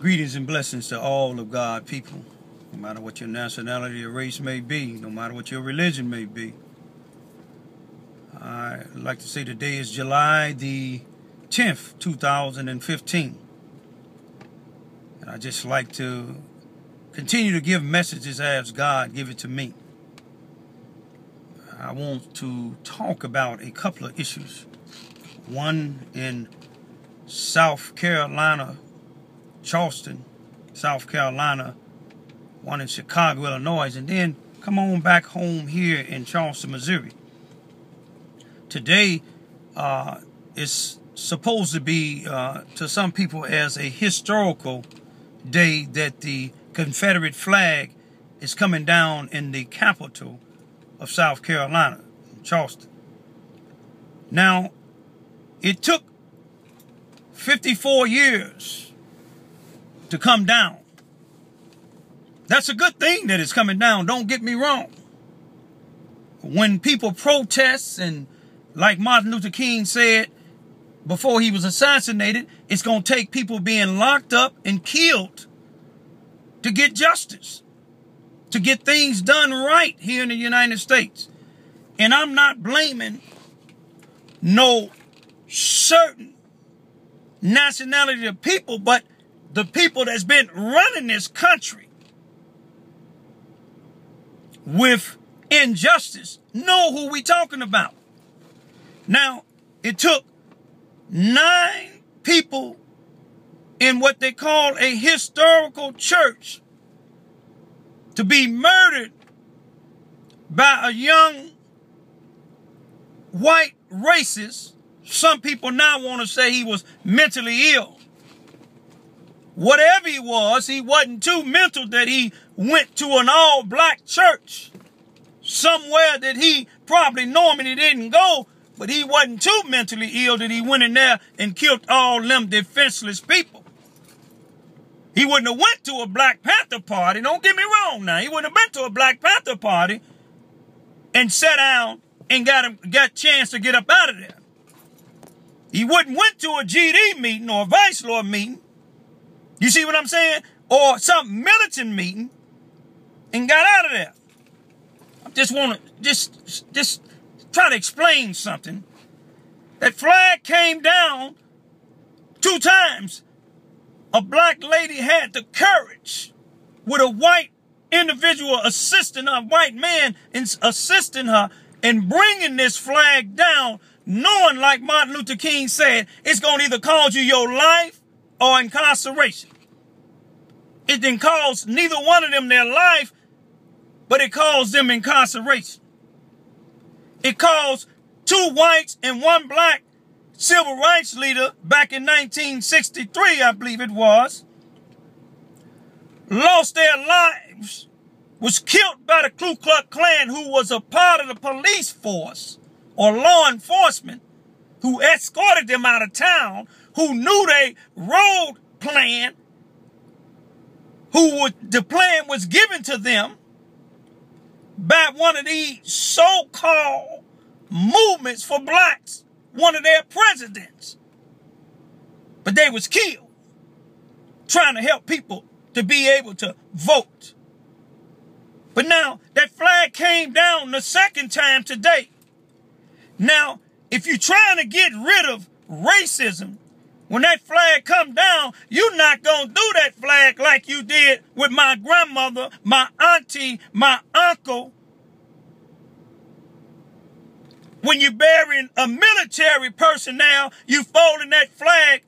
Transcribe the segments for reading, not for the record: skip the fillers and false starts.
Greetings and blessings to all of God people, no matter what your nationality or race may be, no matter what your religion may be. I'd like to say today is July the 10th, 2015. And I just like to continue to give messages as God give it to me. I want to talk about a couple of issues. One in South Carolina, Charleston, South Carolina, one in Chicago, Illinois, and then come on back home here in Charleston, Missouri. Today is supposed to be, to some people, as a historical day that the Confederate flag is coming down in the capital of South Carolina, Charleston. Now, it took 54 years to come down. That's a good thing that it's coming down, don't get me wrong. When people protest, and like Martin Luther King said before he was assassinated, it's going to take people being locked up and killed to get justice, to get things done right here in the United States. And I'm not blaming no certain nationality of people, but the people that's been running this country with injustice know who we talking about. Now, it took 9 people in what they call a historical church to be murdered by a young white racist. Some people now want to say he was mentally ill. Whatever he wasn't too mental that he went to an all-black church somewhere that he probably normally didn't go, but he wasn't too mentally ill that he went in there and killed all them defenseless people. He wouldn't have went to a Black Panther party. Don't get me wrong now. He wouldn't have been to a Black Panther party and sat down and got a chance to get up out of there. He wouldn't went to a GD meeting or a Vice Lord meeting. You see what I'm saying? Or some militant meeting and got out of there. I just want to just try to explain something. That flag came down 2 times. A black lady had the courage with a white individual assisting her, a white man assisting her in bringing this flag down, knowing, like Martin Luther King said, it's going to either cause you your life or incarceration. It didn't cause neither one of them their life, but it caused them incarceration. It caused 2 whites and 1 black civil rights leader back in 1963, I believe it was, lost their lives, was killed by the Ku Klux Klan, who was a part of the police force or law enforcement, who escorted them out of town, who knew they road plan, the plan was given to them by one of these so-called movements for blacks, one of their presidents. But they was killed trying to help people to be able to vote. But now that flag came down the 2nd time today. Now, if you're trying to get rid of racism, when that flag come down, you're not going to do that flag like you did with my grandmother, my auntie, my uncle. When you're burying a military personnel, you folding that flag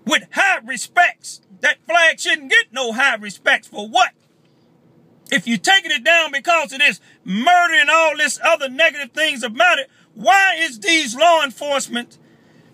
with high respects. That flag shouldn't get no high respects for what? If you're taking it down because of this murder and all this other negative things about it, why is these law enforcement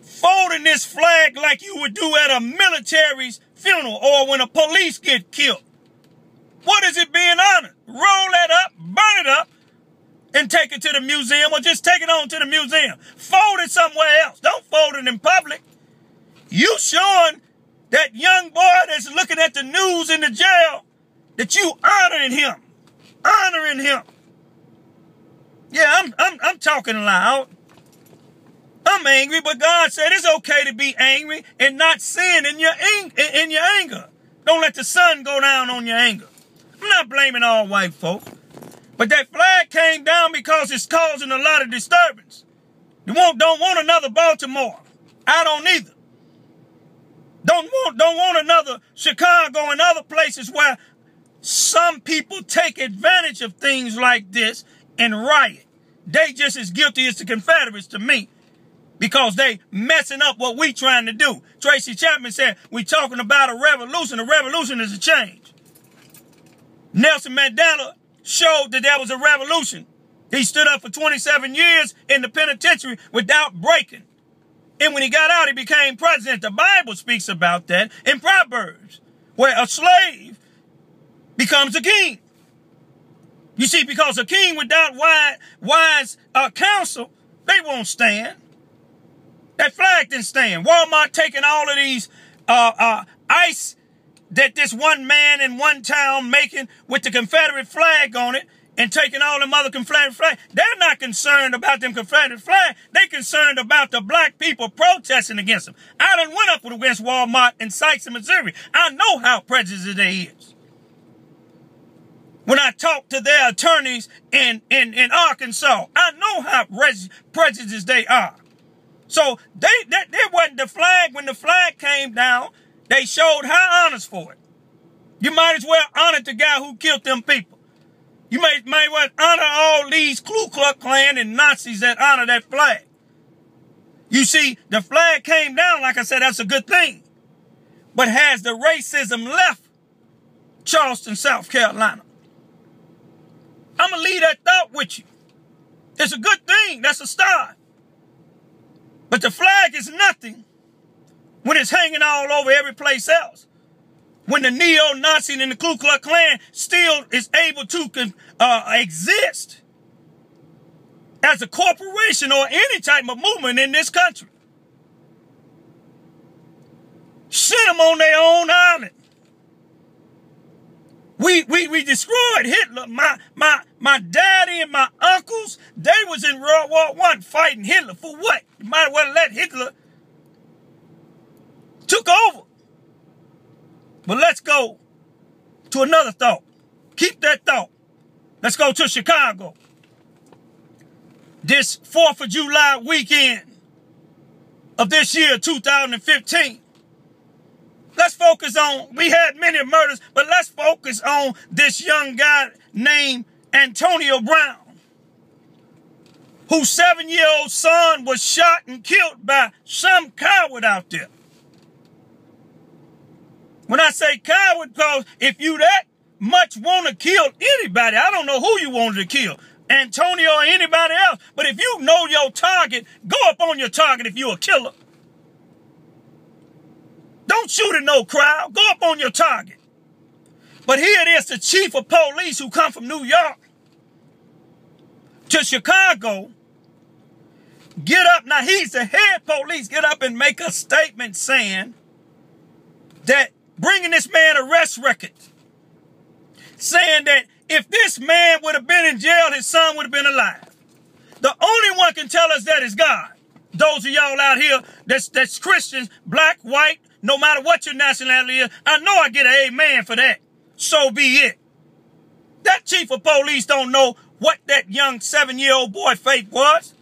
folding this flag like you would do at a military's funeral or when a police get killed? What is it being honored? Roll that up, burn it up, and take it to the museum, or just take it on to the museum. Fold it somewhere else. Don't fold it in public. You showing that young boy that's looking at the news in the jail that you honoring him. Honoring him. Yeah, I'm talking loud. I'm angry, but God said it's okay to be angry and not sin in your anger. Don't let the sun go down on your anger. I'm not blaming all white folk. But that flag came down because it's causing a lot of disturbance. You don't want another Baltimore. I don't either. Don't want another Chicago and other places where some people take advantage of things like this and riot. They just as guilty as the Confederates to me because they messing up what we trying to do. Tracy Chapman said, we talking about a revolution. A revolution is a change. Nelson Mandela showed that there was a revolution. He stood up for 27 years in the penitentiary without breaking. And when he got out, he became president. The Bible speaks about that in Proverbs, where a slave becomes a king. You see, because a king without wise counsel, they won't stand. That flag didn't stand. Walmart taking all of these ice that this one man in one town making with the Confederate flag on it and taking all them other Confederate flags. They're not concerned about them Confederate flags. They're concerned about the black people protesting against them. I done went up against Walmart in Sykes, Missouri. I know how prejudiced they is. When I talk to their attorneys in Arkansas, I know how prejudiced they are. So they wasn't the flag. When the flag came down, they showed high honors for it. You might as well honor the guy who killed them people. You might well honor all these Ku Klux Klan and Nazis that honor that flag. You see, the flag came down, like I said, that's a good thing. But has the racism left Charleston, South Carolina? I'm going to leave that thought with you. It's a good thing. That's a start. But the flag is nothing when it's hanging all over every place else. When the neo-Nazi and the Ku Klux Klan still is able to exist as a corporation or any type of movement in this country. Send them on their own island. We destroyed Hitler. My daddy and my uncles, they was in World War I fighting Hitler. For what? You might well let Hitler took over. But let's go to another thought. Keep that thought. Let's go to Chicago. This 4th of July weekend of this year, 2015. Let's focus on, we had many murders, but let's focus on this young guy named Antonio Brown, whose 7-year-old son was shot and killed by some coward out there. When I say coward, because if you that much want to kill anybody, I don't know who you wanted to kill, Antonio or anybody else, but if you know your target, go up on your target if you're a killer. Don't shoot at no crowd. Go up on your target. But here it is, the chief of police who come from New York to Chicago, get up. Now, he's the head police. Get up and make a statement saying that bringing this man arrest record, saying that if this man would have been in jail, his son would have been alive. The only one can tell us that is God. Those of y'all out here that's Christians, black, white, no matter what your nationality is, I know I get an amen for that. So be it. That chief of police don't know what that young 7-year-old boy fate was.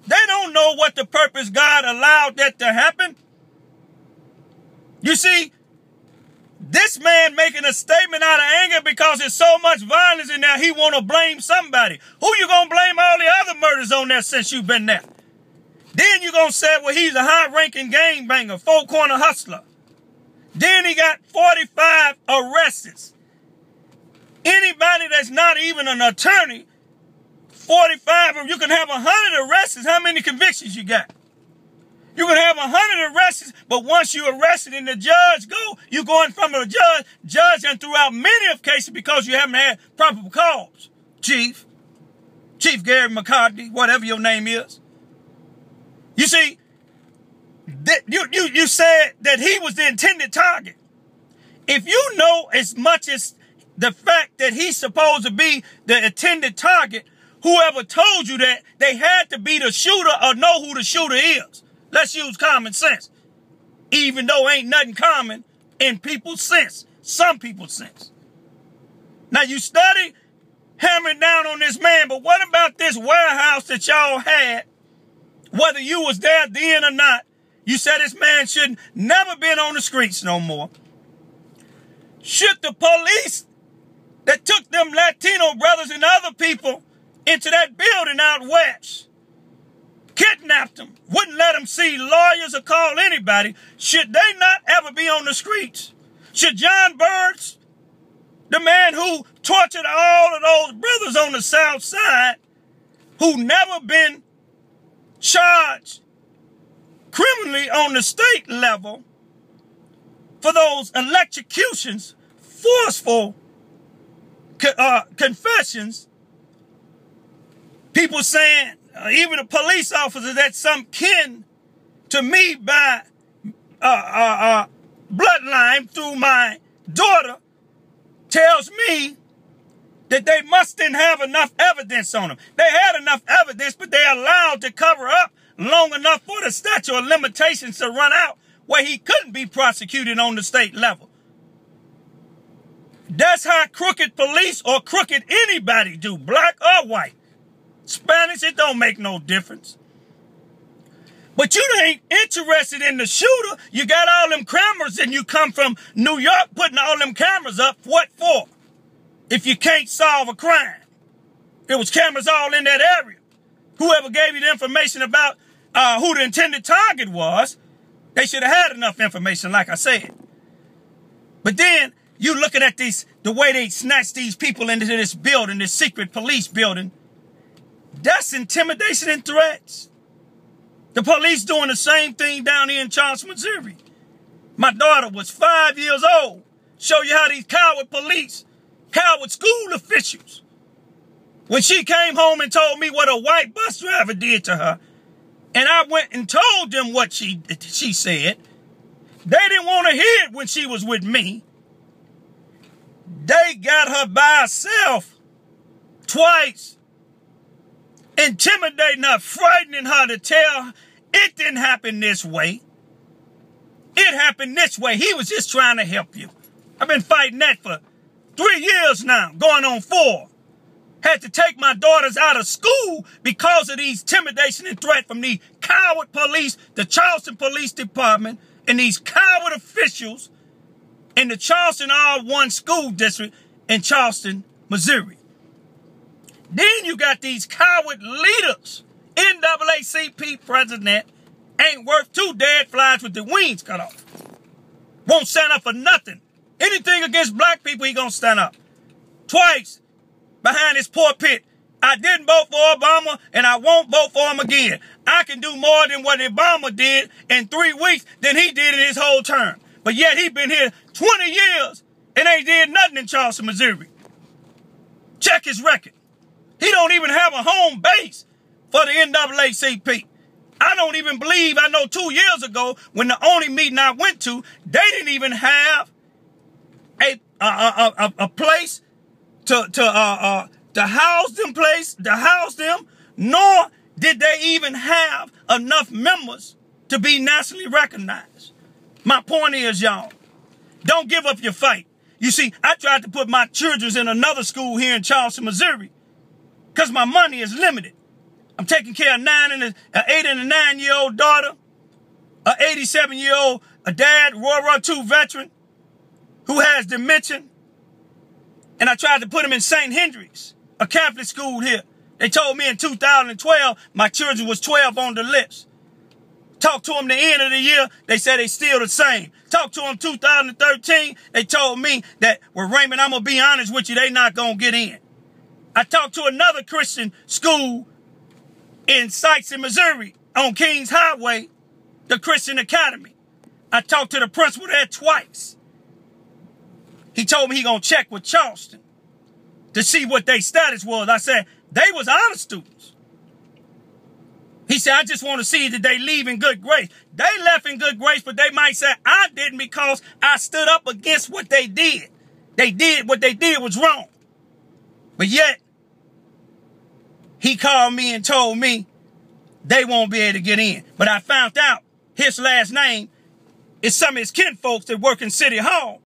They don't know what the purpose God allowed that to happen. You see, this man making a statement out of anger because there's so much violence in there, he want to blame somebody. Who you going to blame all the other murders on there since you've been there? Then you're going to say, well, he's a high-ranking gangbanger, four-corner hustler. Then he got 45 arrests. Anybody that's not even an attorney, 45 of you can have 100 arrests. How many convictions you got? You can have 100 arrests, but once you're arrested and the judge go, you're going from a judge and throughout many of cases because you haven't had proper cause. Chief Gary McCarthy, whatever your name is. You see, you said that he was the intended target. If you know as much as the fact that he's supposed to be the intended target, whoever told you that, they had to be the shooter or know who the shooter is. Let's use common sense. Even though ain't nothing common in people's sense. some people's sense. Now, you study hammering down on this man, but what about this warehouse that y'all had? Whether you was there then or not, you said this man should never been on the streets no more. Should the police that took them Latino brothers and other people into that building out west, kidnapped them, wouldn't let them see lawyers or call anybody, should they not ever be on the streets? Should John Birds, the man who tortured all of those brothers on the South Side, who never been charged criminally on the state level for those electrocutions, forceful confessions, people saying, even a police officer that's some kin to me by bloodline through my daughter, tells me that they mustn't have enough evidence on him. They had enough evidence, but they allowed to cover up long enough for the statute of limitations to run out where he couldn't be prosecuted on the state level. That's how crooked police or crooked anybody do, black or white. Spanish, it don't make no difference. But you ain't interested in the shooter. You got all them cameras and you come from New York putting all them cameras up. What for? If you can't solve a crime. There was cameras all in that area. Whoever gave you the information about who the intended target was, they should have had enough information, like I said. But then you looking at the way they snatched these people into this building, this secret police building. That's intimidation and threats. The police doing the same thing down here in Charleston, Missouri. My daughter was 5 years old. Show you how these coward police, coward school officials, when she came home and told me what a white bus driver did to her, and I went and told them what she said, they didn't want to hear it when she was with me. They got her by herself twice, intimidating her, frightening her to tell it didn't happen this way. It happened this way. He was just trying to help you. I've been fighting that for 3 years now, going on 4. Had to take my daughters out of school because of these intimidation and threat from these coward police, the Charleston Police Department, and these coward officials in the Charleston R1 school district in Charleston, Missouri. Then you got these coward leaders. NAACP president ain't worth 2 dead flies with their wings cut off. Won't stand up for nothing. Anything against black people, he gonna stand up. Twice behind his pulpit. I didn't vote for Obama and I won't vote for him again. I can do more than what Obama did in 3 weeks than he did in his whole term. But yet he been here 20 years and ain't did nothing in Charleston, Missouri. Check his record. He don't even have a home base for the NAACP. I don't even believe, I know 2 years ago when the only meeting I went to, they didn't even have a place to house them, nor did they even have enough members to be nationally recognized. My point is, y'all, don't give up your fight. You see, I tried to put my children in another school here in Charleston, Missouri, because my money is limited. I'm taking care of an 8 and a 9-year-old daughter, an 87-year-old dad, World War II veteran, who has dementia. And I tried to put him in St. Hendricks, a Catholic school here. They told me in 2012, my children was 12 on the list. Talked to them the end of the year, they said they still the same. Talked to them 2013, they told me that, well, Raymond, I'm going to be honest with you, they not going to get in. I talked to another Christian school in Sykes, in Missouri, on Kings Highway, the Christian Academy. I talked to the principal there twice. He told me he gonna check with Charleston to see what their status was. I said, they was honor students. He said, I just want to see that they leave in good grace. They left in good grace, but they might say, I didn't because I stood up against what they did. What they did was wrong. But yet, he called me and told me they won't be able to get in. But I found out his last name is some of his kinfolks that work in City Hall.